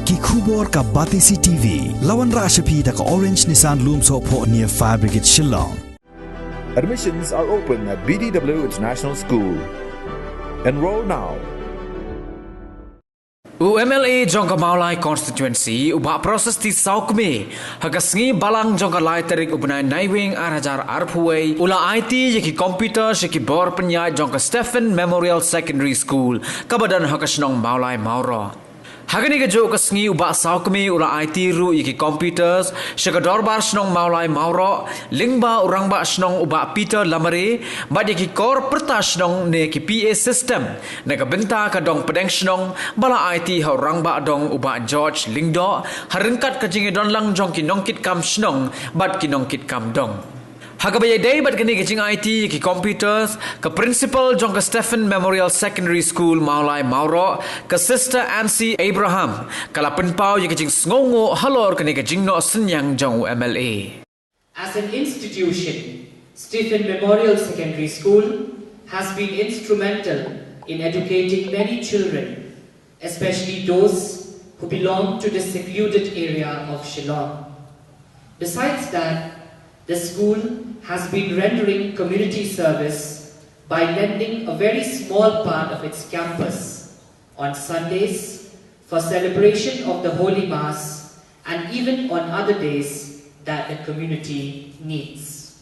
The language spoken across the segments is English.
ki khubor ka Batisi TV lawan rashapi da ka Orange Nissan Lumso po near Fire Brigade Shillong. Admissions are open at BDW International School. Enroll now. UMLA jongka maulai constituency ubah proses ti saukme hagasngi balang jongka lai tarik ubnai naiwing arajar arpuai ula IT yaki komputer yaki bor penyai jongka Stephen Memorial Secondary School kabadan hagasnong maulai Mawroh. Hagani ke jo kasngi ubah saukme ula IT ru yaki computers shaka dorbar snong maulai Mawroh lingba urang ba snong ubah Peter Lamare bad yaki kor perta snong ne ki PA system naga benta ka dong pedeng snong bala IT ha urang ba dong ubah George Lingdo harengkat ka jinge don lang jong ki nongkit kam snong bad ki nongkit kam dong. Hagabaya day bat kini kicing IT ki computers ke principal jong ke Stephen Memorial Secondary School maulai Mawroh ke sister Ansi Abraham kala penpau ye kicing sngongo halor kini kicing no senyang jong UMLA. As an institution, Stephen Memorial Secondary School has been instrumental in educating many children, especially those who belong to the secluded area of Shillong. Besides that, the school has been rendering community service by lending a very small part of its campus on Sundays for celebration of the Holy Mass and even on other days that the community needs.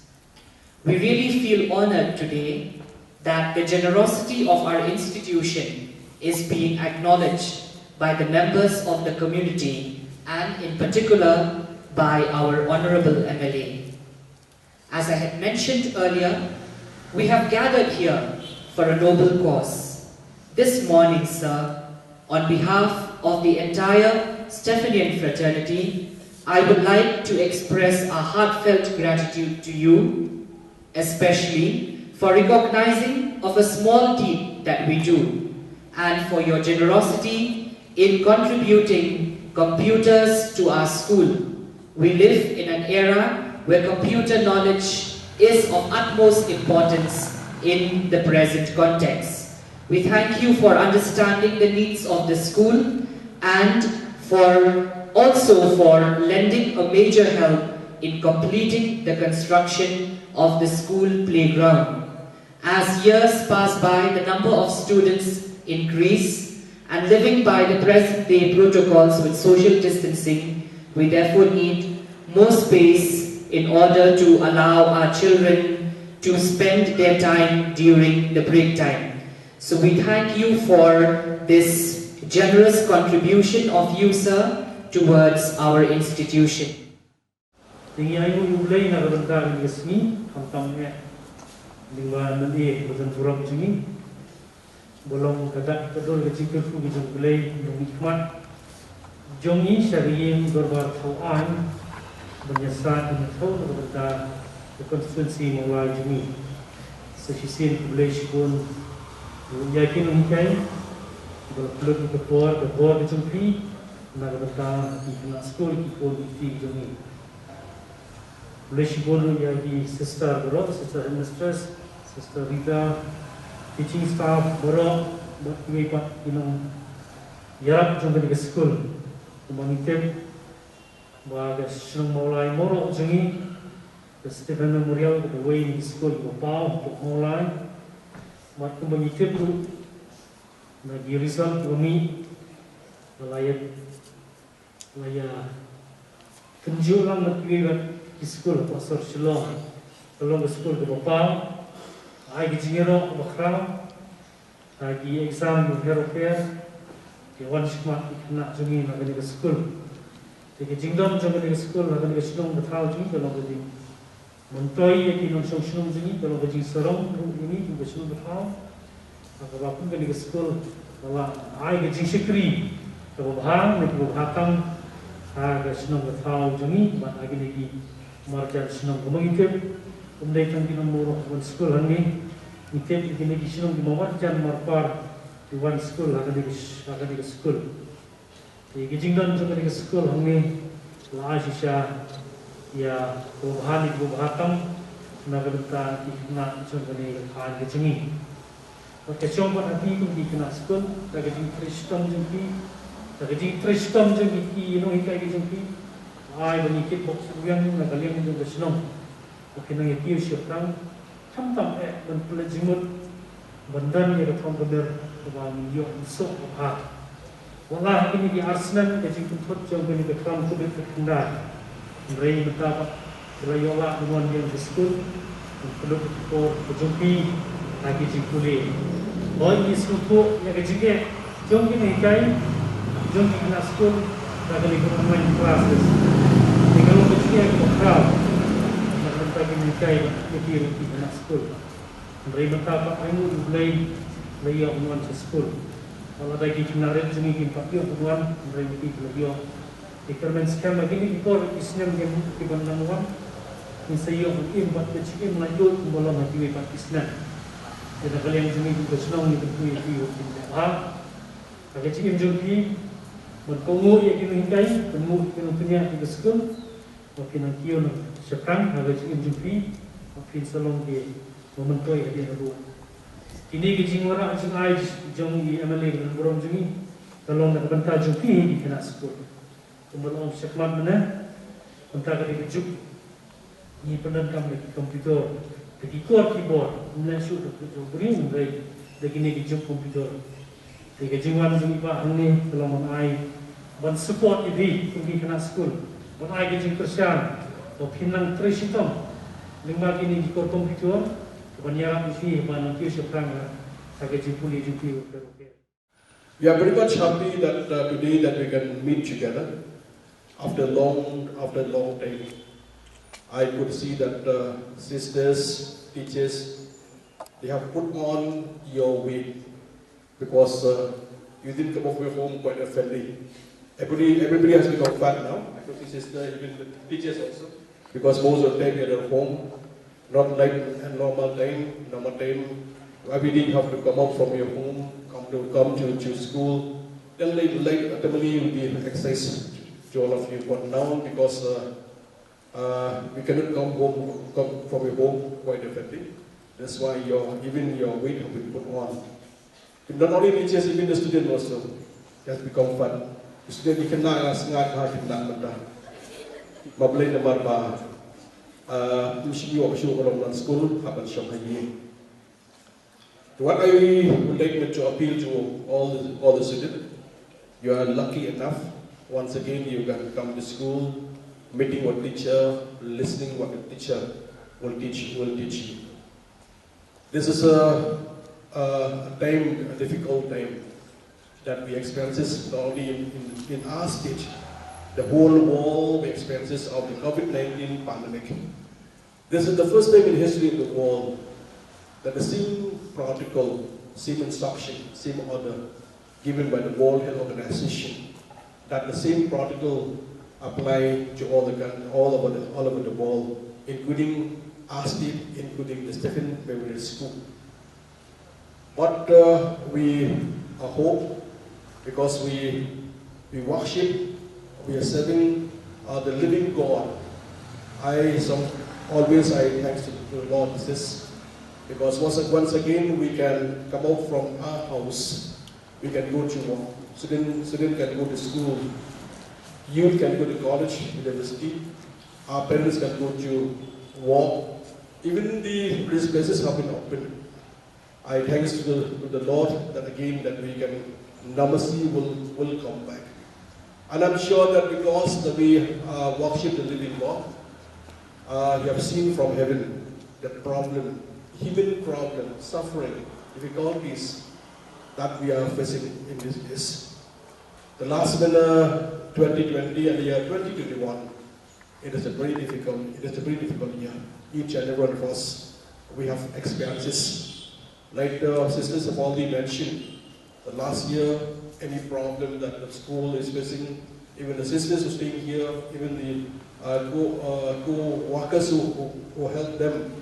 We really feel honored today that the generosity of our institution is being acknowledged by the members of the community and in particular by our Honorable MLA. As I had mentioned earlier, we have gathered here for a noble cause. This morning, sir, on behalf of the entire Stephanian fraternity, I would like to express our heartfelt gratitude to you, especially for recognizing of a small deed that we do, and for your generosity in contributing computers to our school. We live in an era where computer knowledge is of utmost importance in the present context. We thank you for understanding the needs of the school and also for lending a major help in completing the construction of the school playground. As years pass by, the number of students increase, and living by the present day protocols with social distancing, we therefore need more space in order to allow our children to spend their time during the break time. So we thank you for this generous contribution of you, sir, towards our institution. Menyesal dengan tahu kepada konstituensi Mawroh ini, sesisin publish pun yakin mungkin berpeluang kepor kecempi nak kepada di sekolah pun di ini. Publish pun yaki sister Mawroh, sister Mistress, sister Rita, teaching staff Mawroh, berkuat Jingïarap jumpa di sekolah, memonitor bahagia senang mulai Mawroh jengi Stephen Memorial the way in school bapau untuk mulai mat kemenyitir tu nagi result kami layak kenjulang nak di sekolah pasar Shillong tolong sekolah ke bapau ai Jingïarap bakram lagi exam European di wan sekolah nak jengi nak di sekolah. Jadi jingdom jom di sekolah akan disenong betul juga kalau bagi mentoi yang kita nong senong jadi kalau bagi serong ini juga senong betul. Apapun kan di sekolah kalau ai gaji sekri kalau bahang nak bahang agak senong betul jadi lagi lagi marjan senong kemungkinan kemudian kita Mawroh di sekolah ini kita lagi senong di marjan marpar di wan sekolah akan di sekolah. Jadi jingdan juga di sekolah ini lahasisya ya perubahan nak benta nak contoh ni kan kecini. Okey, cuma nanti kita di kena sekolah, lagi di Kristen juga Jadi tristom je biki ino hikai ke jumpi. Ai bani kit box yang na kalian jung ke senong. Oke nang yakiu syukran. Tam ben pelajimut bandan ye reform bener bang yo so ha. Wala ini di Arsenal ke jing put jong bani ke kam ku bet kenda. Rei betapa rayola dengan yang disebut perlu ko jumpi lagi jingkule. Oh ini suku yang kejige jong ini hikai jom kita sekolah, kita lihat online classes. Kalau kita yang crowd, kita pergi menjadi lebih kita sekolah. Mereka berapa kamu mulai yang online sekolah. Kalau ada kita narik jenis kita pakai online, mereka kita lebih. Kerana sekarang lagi ni kita Islam yang di bandar luar, misalnya yang buat kecil melanjut malam hati we Pakistan. Jadi kalau yang jenis kita senang itu kita kita. Kalau kecil jumpi berkongo ya kini hikai, temu kini punya di sekolah, makin kion sekarang harus jumpi, makin selong di momen koi ada dua. Kini Jingïarap Jingïarap jong di MLA dengan borong jungi, kalau nak bantah jumpi di kena sekolah. Kemudian sekolah mana, bantah kali kejuk, ni penentang di komputer, di keyboard, mulai shoot bring dari ni kejuk komputer. Jika Jingïarap jungi pak ni kalau menai ban support ini pergi kena sekolah, menai ke Jingïarap, atau pinang terisitom, lima kini di komputer, kebanyakan isi ban kiu sekarang, saya jempuli jumpi. We are very much happy that today that we can meet together after long time. I could see that sisters, teachers, they have put on your weight. Because you didn't come off your home quite offending. Everybody has become fat now. I could see sister, even the teachers also. Because most of the time you're at home, not like a normal time. Normal time, every day you have to come out from your home, come to school. Then ultimately you'll be an exercise to all of you. But now because we cannot come from your home quite offending, that's why even your weight has been put on. Not only teachers, even the student also has become fun. The student can now ask hard in that matter. Mablay na marba. Usually, I'm sure all of school happen Shanghai. What I would like to appeal to all the students, you are lucky enough. Once again, you can come to school, meeting with teacher, listening what the teacher will teach you. This is a difficult time that we experiences not only in our state, the whole world experiences of the COVID-19 pandemic. This is the first time in history of the world that the same protocol, same instruction, same order given by the World Health Organization, that the same protocol apply to all over the world, including our state, including the Stephen Memorial School. But we hope, because we worship, we are serving the living God. I thanks to the Lord this, because once again we can come out from our house, we can go to work, student can go to school, youth can go to college, university, our parents can go to work, even these places have been opened. I thanks to the Lord that again that we can, normalcy will come back. And I'm sure that because we worship the living God, you have seen from heaven the problem, human problem, suffering, difficulties that we are facing in this case. The last one, 2020 and the year 2021, it is a very difficult year. Each and every one of us, we have experiences. Like the sisters have already mentioned, the last year, any problem that the school is facing, even the sisters who are staying here, even the co-workers who help them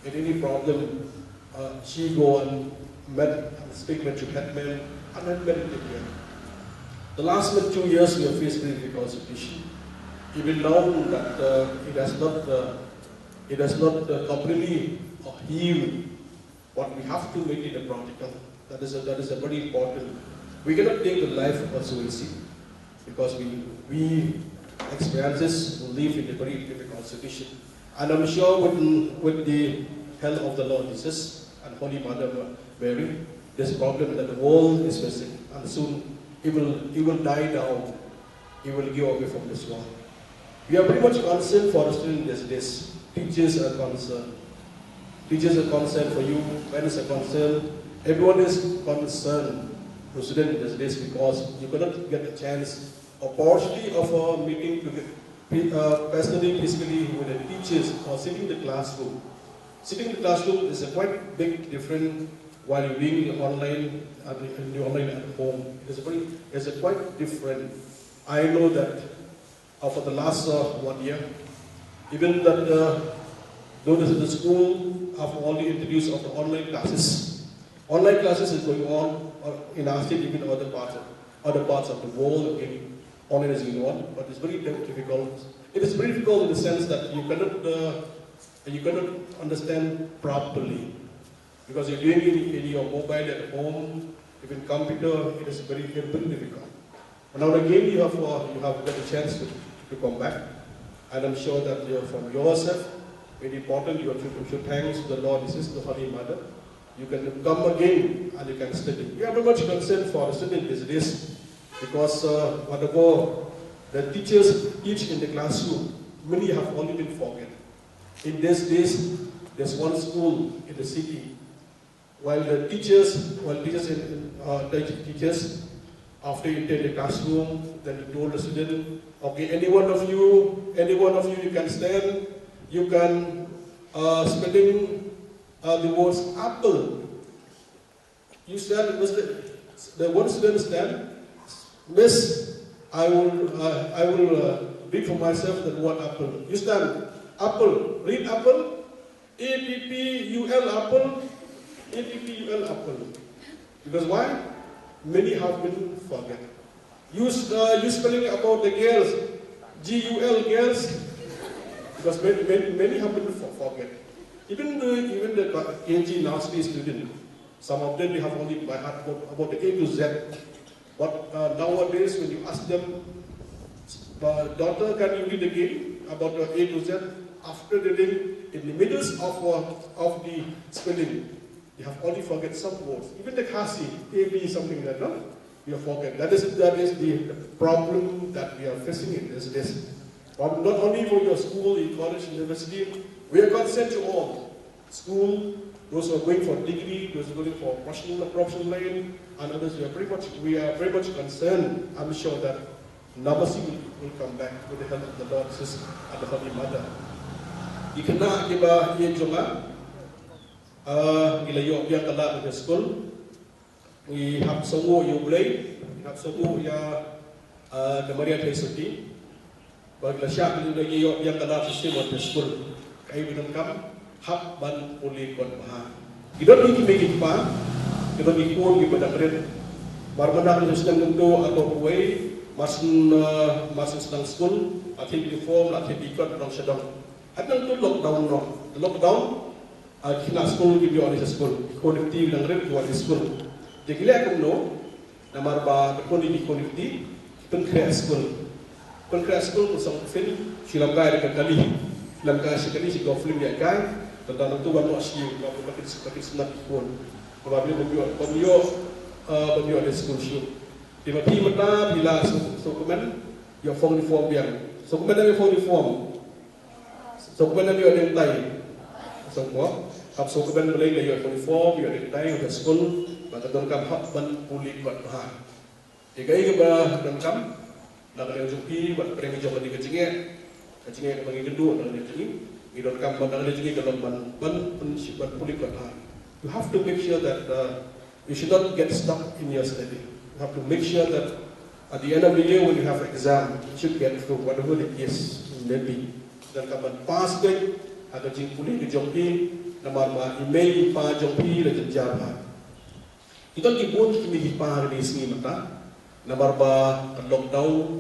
in any problem, she go and speak to headmen and then met again. The last 2 years we have faced very difficult situation. Even now that it has not completely healed. But we have to make it a practical. That is a very important. We cannot take the life of suicide. because we experiences live in a very difficult situation. And I'm sure with the help of the Lord Jesus and Holy Mother Mary, this problem that the world is facing, and soon it will die down. It will give away from this world. We are very much concerned for the students this. Teachers are concerned. Teachers are concerned for you. Parents are concerned. Everyone is concerned for students this because you cannot get a chance, opportunity of a meeting to personally, physically with the teachers or sitting in the classroom. Sitting in the classroom is a quite big difference while you're doing online and you're online at home. It's a quite different. I know that for the last 1 year, even that though the school have only introduced of the online classes. Online classes is going on in our state, even other parts of the world. Again, online is going on, but it's very difficult. It is very difficult in the sense that you cannot understand properly because you're doing it in your mobile at home, even computer. It is very difficult. And now again, you have got a chance to come back, and I'm sure that from yourself, very important. You should thanks to the Lord. This is the Holy Mother. You can come again and you can study. We are very much concerned for the student this because whatever the teachers teach in the classroom, many have only been forgotten. In these days, there's one school in the city. While teachers after you enter the classroom, then you told the student, okay, any one of you can stand. You can spelling the words apple. You stand, the one student stand. Miss, I will read for myself the word apple. You stand, apple. Read apple. A-P-P-U-L apple. A-P-P-U-L apple. Because why? Many have been forgotten. You spelling about the girls. G-U-L girls. Because many have been forgotten. Even the KG nursery student, some of them they have only by heart about the A to Z. But nowadays, when you ask them, daughter, can you read again about the A to Z? After the day, in the middle of the spelling, you have only forget some words. Even the Kasi, A, B, something like that, no? You have forget. That is the problem that we are facing in this. Not only for your school, in college, university, we are concerned to all. School, those who are going for degree, those who are going for professional line, and others, we are very much concerned. I'm sure that Nabasi will come back with the help of the Lord Jesus and the Holy Mother. Ikna akiba ye jonga, ila yo biya kala in the school. We have some more you play, we have some more ya the Maria Tesuti. Bagi lasyak ni lagi yang kena sistem of the school, kaya binang kam hak ban puli kon bahan. Kita ni kimi pa, kita ni kon kita dah barbadak ni sedang tentu atau way masuk sedang school, akhir uniform, akhir ikut orang sedang. Ada tu lockdown, kena school kita ada school, konektif dan red tu ada school. Jadi kita no, nama ba konektif, kita create school. Pengkeras school kusang film, silam kaya dekat kali, silam kaya sekali si kau film dia kaya, tentang itu baru asyik, kau pakai senat pun, apabila beliau ada school shoot. Tiba-tiba mata bila dokumen, dia form dia, dokumen dia form, dokumen dia ada tay, semua, kap dokumen boleh dia form, dia ada tay, dia school, maka dongkam hak ban pulih buat bahan. Jika ia dongkam. Nak ada jumpi, buat pergi jauh lagi kecingnya bagi kedua nak ada kecing, idon kam nak ada kecing kalau ban pulih kan. You have to make sure that you should not get stuck in your study. You have to make sure that at the end of the year when you have exam, you should get through whatever it is, maybe. Dan kapan pass ke, ada kecing pulih ke jumpi, nama email pa jumpi le Jingïarap. Kita kibun kimi pa di sini mata. Nabarba lockdown,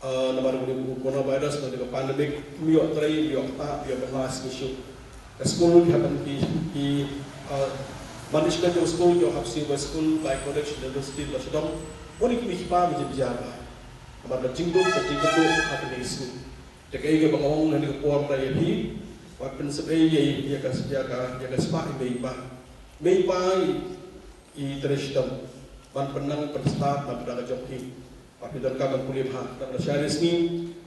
nabarba coronavirus, nabarba pandemic, miyok tray, miyok bahas issue. The school happen he management of school, you have silver school, by college, university, Lasadong. What if we keep on with Jingïarap? maka jingduk akan diisi. Jika ia bangong dan kekuatan raya ini, waktu sebagai ia kasih sepak meipa i tradisional, ban penang perstat dan pada joki. Waktu dalam kawan kuliah dan syaris ni,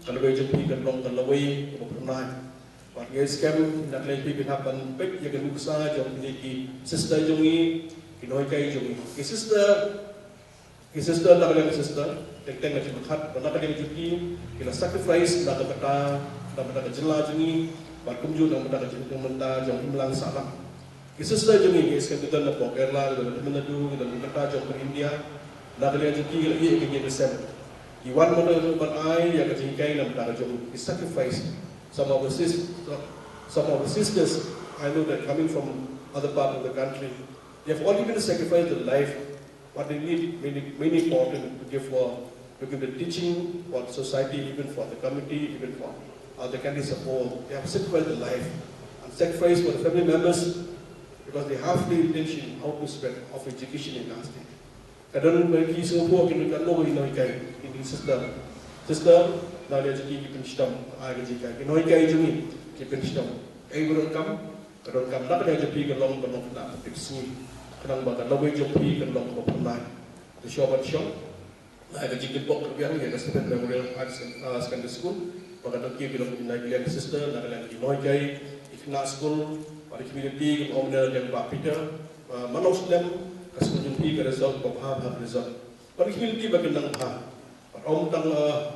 kalau baju joki dan long dan lawai pernah. Waktu scam nak lagi pinapan pek ia kan uksa jom ini sister jongi, kinoi kai jongi. Sister nak lagi sister. Teng lagi berkat, nak lagi joki, kita sacrifice nak kata, nak jelas jongi, bakum ju nak kata jom imlang salam. Sister jongi, scam kita nak bawa Kerala, kita nak menadu, kita nak kata jom ke India, nak lagi joki lagi ingin desem. Iwan mana berai yang kejengkai nak kata jom, sacrifice. Some of the sisters, I know that coming from other part of the country, they have already been sacrificed their life. What they need, many important to give the teaching for the society, even for the community, even for the countries as a whole. They have sacrificed their life and sacrificed for the family members because they have the intention how to spread of education in our state. Kadang bagi semua kita kan loh ini sister. Now dia jadi kita sistem air jika kita noi kai jumi kita sistem ai berangkam nak dia jadi gelong nak tipsi kadang bagai lawe jadi gelong pernah the shop ada jika bok yang ya Stephen Memorial Secondary School maka dia bilang naik lihat sister nak lagi noi kai ikna school pada community owner dan Pak Peter manos dem kasih jumpi ke result bahab result pada community bagi nang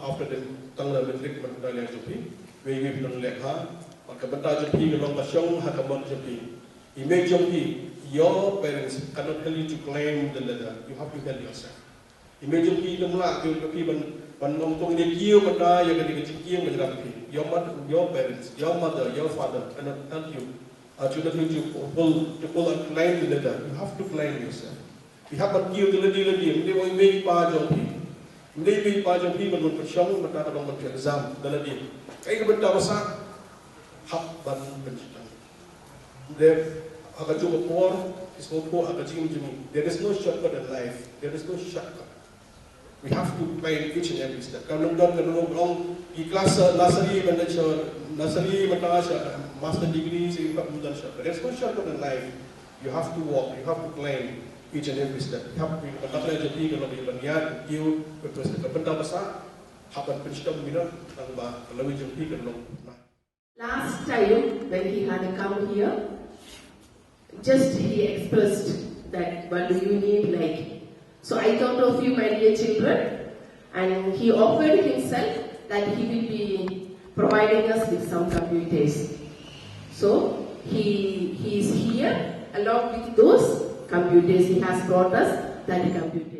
after them tanggal metrik mentali jopi, we bilang lekha, maka benda jopi gelong kasyong hakaman jopi. Image jopi, your parents cannot tell you to claim the leather. You have to tell yourself. Image jopi demla, jopi ban nongtong ini kiu benda yang ketika kiu menjadi your parents, your mother, your father cannot tell you. Cannot tell you to pull and claim the leather. You have to claim yourself. You have to kiu the leather. Ini mau image pa jopi. Hindi pajang himan mo persyong matatalang mag-exam dala din. Kaya benda basa hakban penjitang. There akajuga por ismopo akajim jumi. There is no shortcut in life. There is no shortcut. We have to find each and every step. Kalau nong kelas nasari benda nasari mata master degree sih bukan shortcut. There is no shortcut in life. You have to walk. You have to climb each and every step. You have to berkata jadi kalau dia berniat, you berproses benda besar, haban pencistam minat, tambah kalau jadi kalau. Last time when he had come here, just he expressed that what do you need like. So I thought of you, my dear children, and he offered himself that he will be providing us with some computers. So he is here along with those computers. He has brought us that computer.